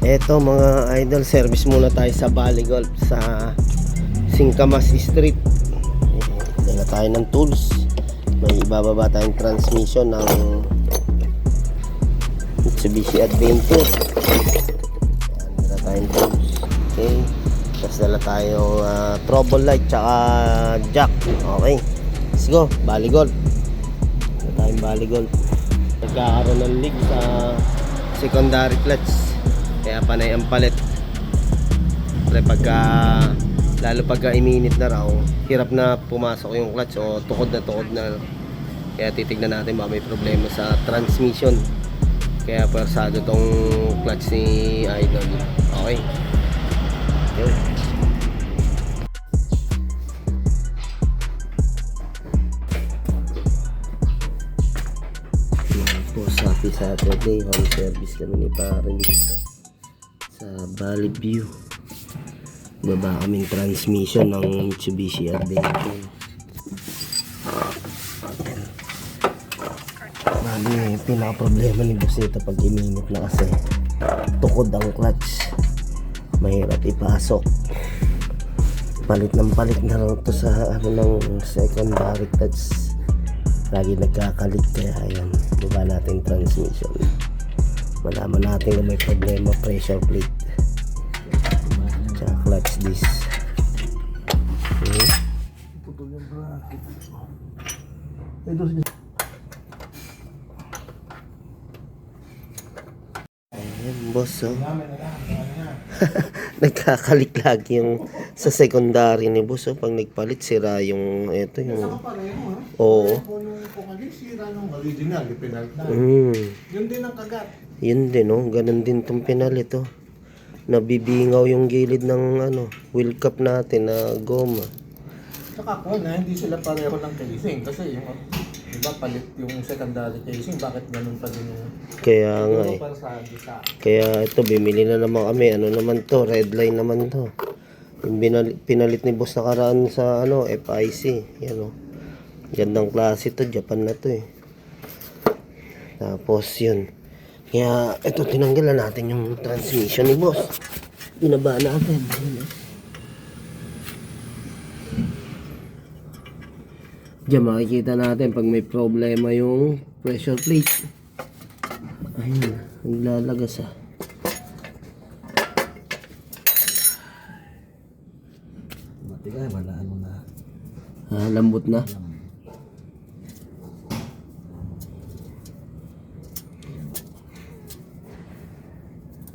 Eto mga idol, service muna tayo sa Valley Golf sa Singkamas Street. Dala tayo ng tools. May ibababa tayong transmission ng Mitsubishi Adventure. Dala tayong tools. Okay. Tapos dala tayong trouble light tsaka jack. Okay. Let's go. Valley Golf. Dala tayong Valley Golf. Nagkakaroon ng leak sa secondary clutch. Kaya panay ang palit. Lalo pagka iminit na raw, hirap na pumasok yung clutch o tukod na. Kaya titignan natin baka may problema sa transmission. Kaya persado tong clutch ni Idol. Okay. Yun. Po, happy Saturday. Home service kami ni Paren dito sa Valley View. Baba kaming transmission ng Mitsubishi Adventure. Bali, pinaka-problema ni boss ito pag iminit na kasi tukod ang clutch. Mahirap ipasok. Palit na lang to sa ng secondary clutch. Lagi nagkakalit kaya ayan, baba natin transmission. Malaman natin kung may problema pressure plate tsaka clutch disc. Putol yung bracket. Ayan boss, oh. Nagkakalik lagi yung sa secondary ni boss, oh. Pag nagpalit sira yung ito yung oo. Kung sira nung original, ipinalt na. Yun din ang kagat. Yun din, oh. Ganun din tong pinalit, oh. Nabibingaw yung gilid ng wheel cap natin na goma. Saka ko na hindi sila pareho ng casing kasi yung iba palit yung secondary casing, bakit ganun pa din yung Kaya nga eh. para sa gisa. Kaya ito, bimili na naman kami. Ano naman to? Red line naman to. Yung pinalit ni boss nakaraan sa FIC. Yan, oh. Gandang klase to. Japan na to eh. Tapos yun. Kaya ito, tinanggalan natin yung transmission ni boss. Binaba natin. Ayun, oh. Diyan makikita natin pag may problema yung pressure plate. Ayun, naglalagas ah. Matigay, wala ano na. Lambot na.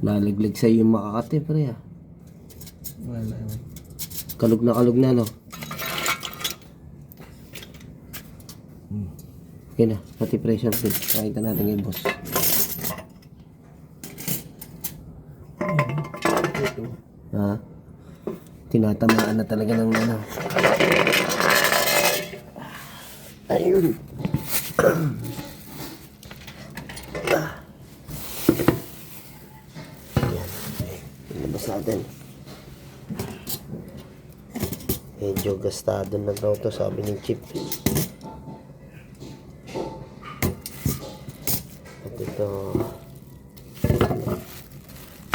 Laliglig sa'yo yung makakati, pre ah. Wala. Kalug na, no? Okay na, pati pressure plate. Nakita natin kay boss. Tinatamaan na talaga ng ayun. Ayan. Ilabas natin. Medyo gastado na daw to, sabi ni Chip. At ito,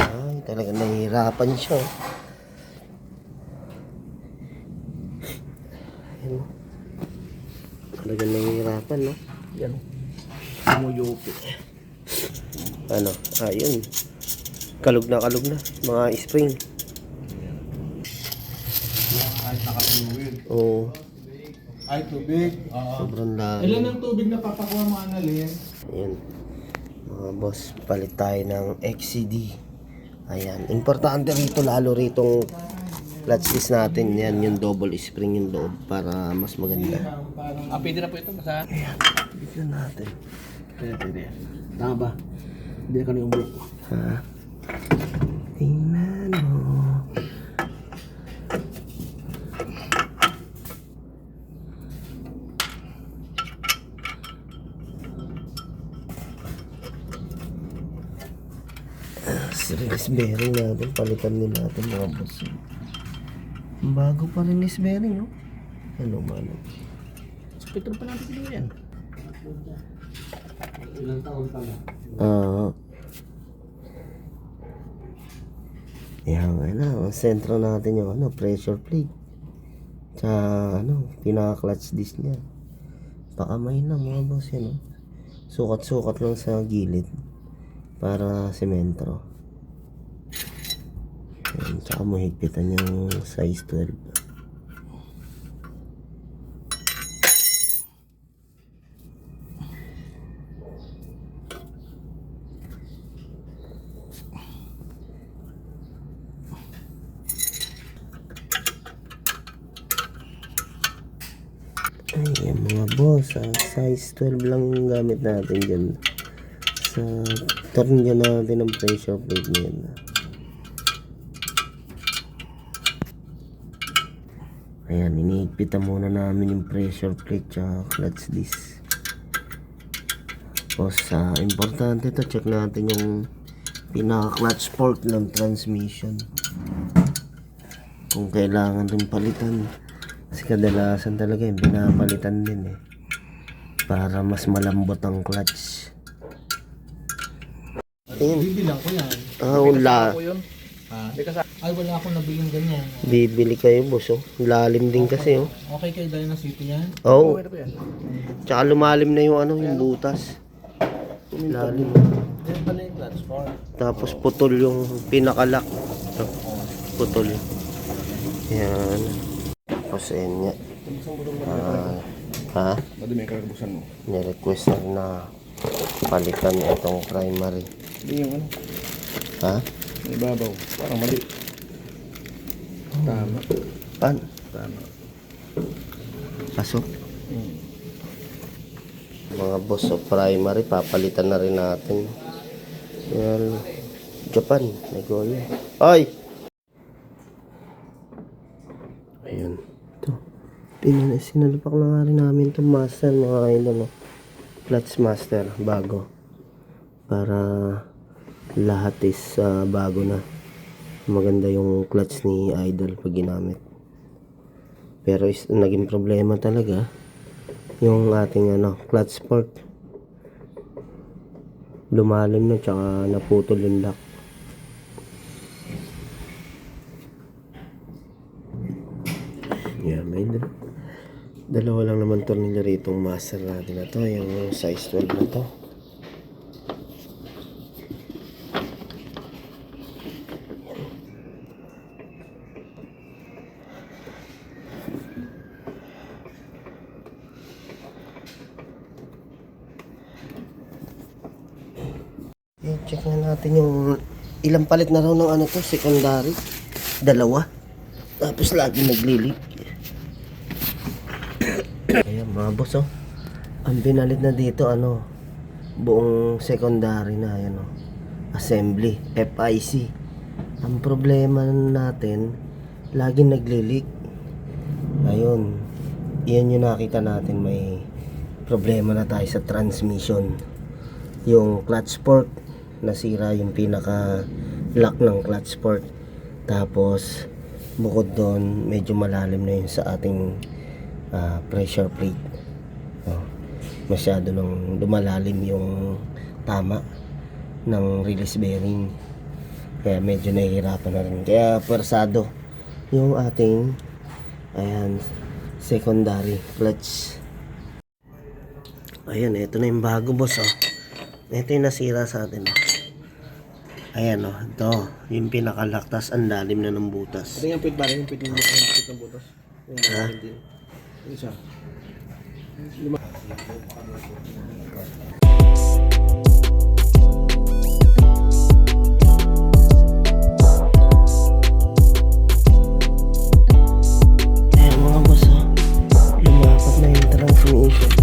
ay talaga nahihirapan siya. Ayun. Talaga nahihirapan, no? Yan. Sumuyupi. Ayun. Kalug na. Mga spring. Kahit nakatuwid. Oo. Ay, tubig. Sobrang lalim. Ilan ang tubig na papakuha mo, Annalyn? Ayan. Mga boss, palit tayo ng XCD. Ayan. Importante rito, lalo ritong clutch disc natin. Yan, yung double spring yung loob para mas maganda. Pwede na po ito, basta. Ayan. Tignan natin. Pwede. Tama ba? Hindi ka na yung buko. Ha? Tingnan mo. Release bearing natin, palitan din natin mga boss. Bago pa release bearing, no? Ano man? Petrol pa natin dito yan. Ilang taon pa na? Yan, ano, ang sentro natin yung ano, pressure plate. Tsaka ano, pinaka-clutch disc niya. Pakamay na mga boss yan, oh. Sukat-sukat lang sa gilid para sementro. Yan, tsaka mahigpitan yung size 12. Ayan mga boss, size 12 lang yung gamit natin dyan sa tornilyo natin ng pressure plate niyan. Ayan, iniigpitan muna namin yung pressure plate tsaka clutch disc. Tapos importante to, check natin yung pinaka clutch fork ng transmission kung kailangan rin palitan. Kasi kadalasan talaga yung pinapalitan din para mas malambot ang clutch. Ayun. Bibilang ko yan. Wala. Ako yun. Ay, wala akong nabiling ganyan. Bibili kayo boss, oh. Lalim din kasi, oh. Okay kayo dahil na city yan? Oo. Tsaka lumalim na yung ano, yung butas. Lalim. Yan pala yung clutch fork. Tapos putol yung pinakalock. Putol. Yan. Tapos yan nga. Ha? Madumi yung kakabusan mo. Nirequest na palitan itong primary. Hindi yung ano. Ha? May babaw. Parang mali. Tama. Pan? Tama. Pasok. Mga boss, so primary, papalitan na rin natin. Yan. Japan. Nagoya. Ay! Ayan. Ito. Sinalapak na nga rin namin itong master, mga idol. Clutch master. Bago. Para lahat is bago na. Maganda yung clutch ni idol pag ginamit. Pero naging problema talaga yung ating clutch fork. Lumalim na tsaka naputol yung lock. Yeah, may dalawa lang naman tornilyo rito yung master natin na to, yung size 12 na to. Check na natin yung ilang palit na raw ng ano to, secondary. Dalawa. Tapos lagi naglilik. Ayan mga boss, oh. Ang binalit na dito, buong secondary na, ayan, oh. Assembly, FIC. Ang problema natin, lagi naglilik. Ayun. Iyan yung nakita natin, may problema na tayo sa transmission. Yung clutch fork, nasira yung pinaka lock ng clutch fork. Tapos bukod doon, medyo malalim na yun sa ating pressure plate. Masyado nang lumalalim yung tama ng release bearing, kaya medyo nahihirapan na rin. Kaya persado yung ating secondary clutch. Ayan, ito na yung bago boss, oh. Ito yung nasira sa atin, oh. Ayan, oh. Ito yung pinakalock, tas ang lalim na ng butas. Ito yung pit ba rin? Yung pit ng butas. Ha? Yung isa. Ayan mga boss, oh. Lumapat na yung transmission.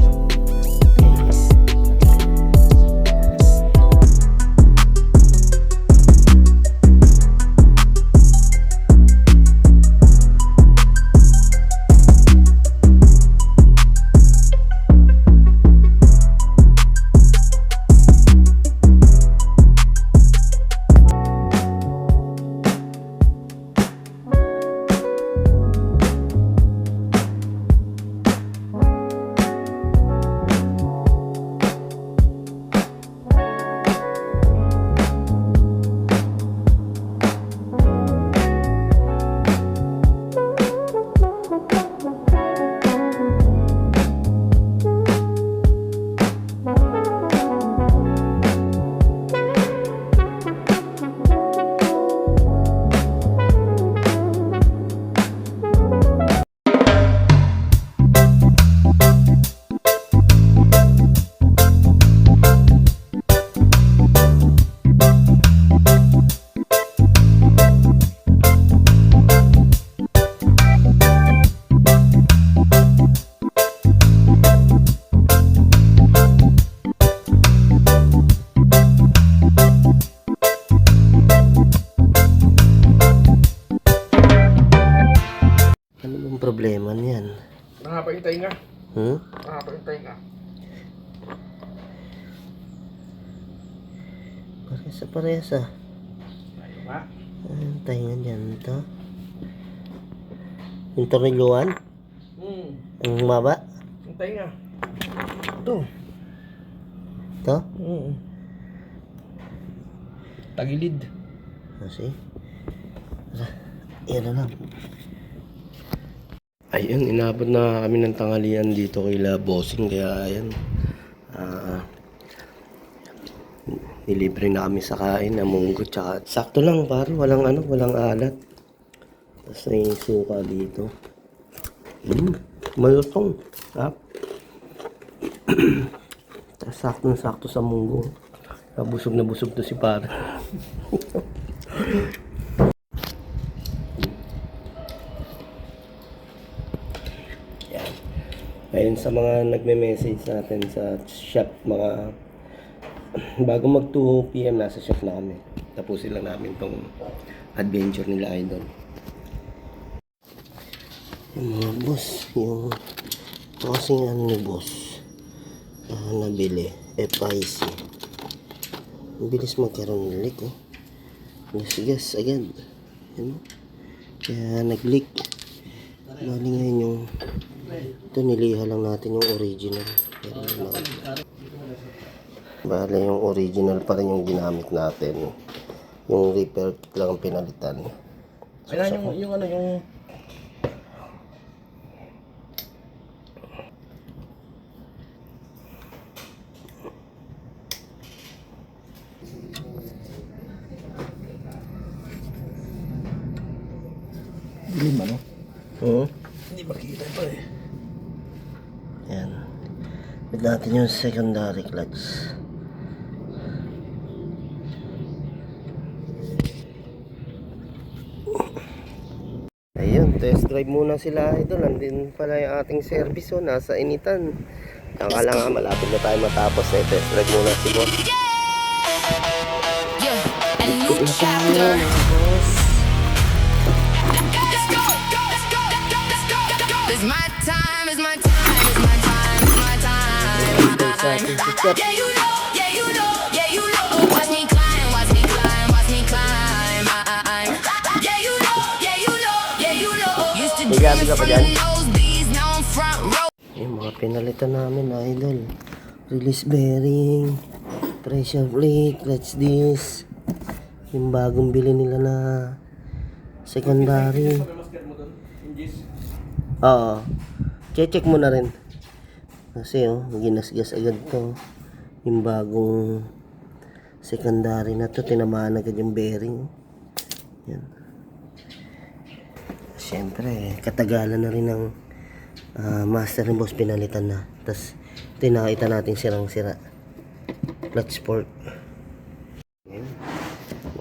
problema niyan. Nangapa yung tainga. Nangapa yung tainga. Parehas ah. Ayaw nga. Ang tainga dyan ito. Yung tornilyoan? Ang maba? Yung tainga. Ito. Ito? Tagilid. Kasi? Yan na lang. Ayun, inabot na kami ng tanghalian dito kay La Bossing. Kaya ayan. Nilibre na kami sa kain na munggo. Tsaka sakto lang pare. Walang walang alat. Tapos may suka dito. Malutong. Ha? Tapos sakto sa munggo. Busog na busog to si pare. Yan. Ayun sa mga nagme-message sa atin sa shop, mga bago mag 2 PM nasa shop na kami. Tapusin lang namin tong adventure nila idol. Yung mga boss, yung ito kasing ni boss nabili FIC. Ang bilis magkaroon ng leak oh. Nasigas agad. Yan, kaya nag-leak. Bali ngayon yung ito niliha lang natin yung original. Bali yung original pa rin yung ginamit natin. Yung repair kit lang ang pinalitan. Kaya yung ano yung dilim ano? Hindi makikita pa eh. Yan. With natin yung secondary clutch. Ayun, test drive muna sila idol. Nandun pala yung ating service oh, nasa initan. Saka lang nga, malapit na tayo matapos eh. Test drive muna si boss. A new chapter. It's my time, it's my time, it's my time, it's my time. Yeah, you know, yeah, you know, yeah, you know. Watch me climb, watch me climb, watch me climb. Yeah, you know, yeah, you know, yeah, you know. Used to dream from the nosebleeds, now I'm front row. Yung mga pinalitan namin idol. Release bearing, pressure plate, clutch disc. Yung bagong bili nila na secondary. Oo. Check mo na rin. Kasi ginasgas agad to. Yung bagong secondary na to, tinamaan agad yung bearing. Yan. Siyempre, katagalan na rin ng master ni boss, pinalitan na. Tapos, tinakita natin sirang-sira. Clutch fork. Yan.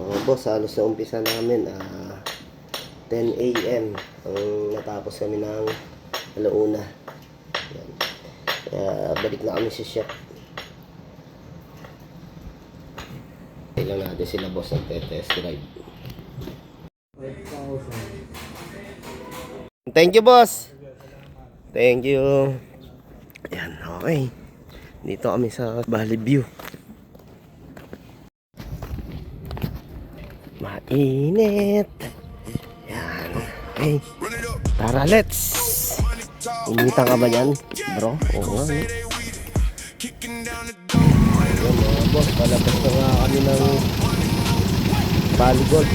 Mga boss, halos na umpisa namin. 10 AM ang natapos kami ng alauna. Yan. Kaya balik na kami sa shop. Kailan natin sila boss nagte-test drive. Thank you boss. Thank you. Yan, okay. Dito kami sa Valley View. Mainit. Yan. Okay. Tara, let's. Initan ka ba yan, bro? Oo nga. Ayun mga boss, palabas na nga kami ng Valley Gold.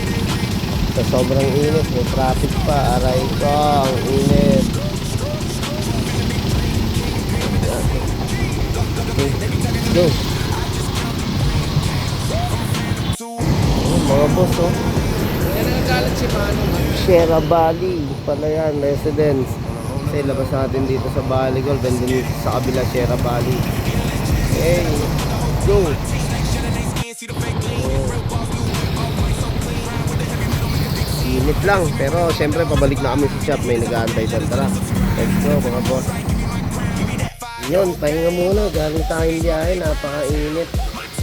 Sa sobrang init, may traffic pa. Aray ko, ang init. Okay, go. Ayun mga boss, oh. Yan ang nagalit si Mano. Sierra Valley pala yan, residence. Kasi labas natin dito sa Valley Gold, and then sa kabila Sierra Valley. Okay, go. Init lang, pero siyempre pabalik na kami sa shop, may nag-aantay dyan. Tara, let's go mga boss. Yun, pahinga muna, galing tayong biyahe, napakainit.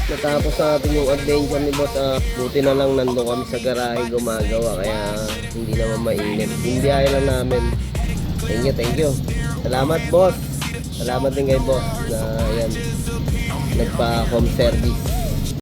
Natapos natin yung adventure ni boss. Buti na lang nandun kami sa garahe gumagawa, kaya hindi naman mainit. Yung biyahe lang namin Thank you. Salamat, boss. Salamat din kay boss na yan, nagpa-home service.